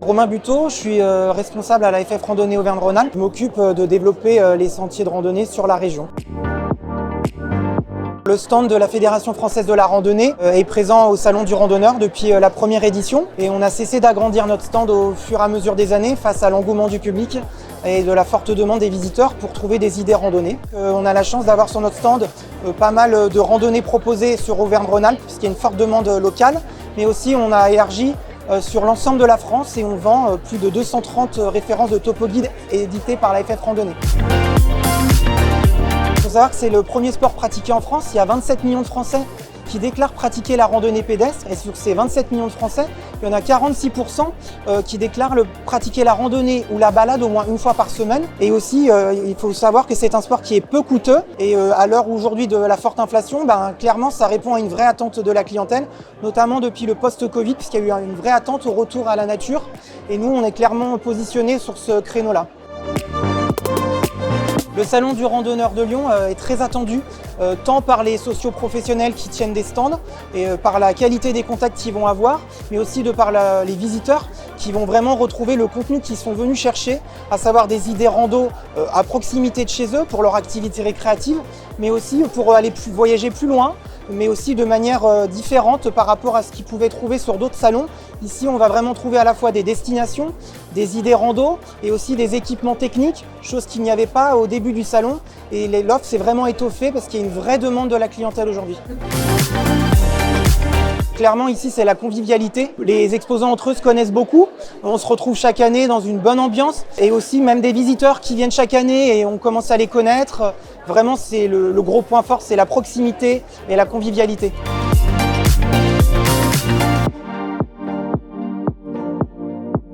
Romain Buteau, je suis responsable à la FF Randonnée Auvergne-Rhône-Alpes. Je m'occupe de développer les sentiers de randonnée sur la région. Le stand de la Fédération française de la randonnée est présent au Salon du randonneur depuis la première édition et on a cessé d'agrandir notre stand au fur et à mesure des années face à l'engouement du public et de la forte demande des visiteurs pour trouver des idées randonnées. On a la chance d'avoir sur notre stand pas mal de randonnées proposées sur Auvergne-Rhône-Alpes puisqu'il y a une forte demande locale, mais aussi on a élargi sur l'ensemble de la France et on vend plus de 230 références de topo guide éditées par la FF Randonnée. Il faut savoir que c'est le premier sport pratiqué en France. Il y a 27 millions de Français qui déclarent pratiquer la randonnée pédestre. Et sur ces 27 millions de Français, il y en a 46% qui déclarent pratiquer la randonnée ou la balade au moins une fois par semaine. Et aussi, il faut savoir que c'est un sport qui est peu coûteux. Et à l'heure aujourd'hui de la forte inflation, clairement, ça répond à une vraie attente de la clientèle, notamment depuis le post-Covid, puisqu'il y a eu une vraie attente au retour à la nature. Et nous, on est clairement positionnés sur ce créneau-là. Le Salon du randonneur de Lyon est très attendu, tant par les socio-professionnels qui tiennent des stands et par la qualité des contacts qu'ils vont avoir, mais aussi de par les visiteurs qui vont vraiment retrouver le contenu qu'ils sont venus chercher, à savoir des idées rando à proximité de chez eux pour leur activité récréative, mais aussi pour aller voyager plus loin, mais aussi de manière différente par rapport à ce qu'ils pouvaient trouver sur d'autres salons. Ici, on va vraiment trouver à la fois des destinations, des idées rando et aussi des équipements techniques, chose qu'il n'y avait pas au début du salon. Et l'offre s'est vraiment étoffée parce qu'il y a une vraie demande de la clientèle aujourd'hui. Clairement, ici, c'est la convivialité. Les exposants entre eux se connaissent beaucoup. On se retrouve chaque année dans une bonne ambiance. Et aussi, même des visiteurs qui viennent chaque année et on commence à les connaître. Vraiment, c'est le gros point fort, c'est la proximité et la convivialité.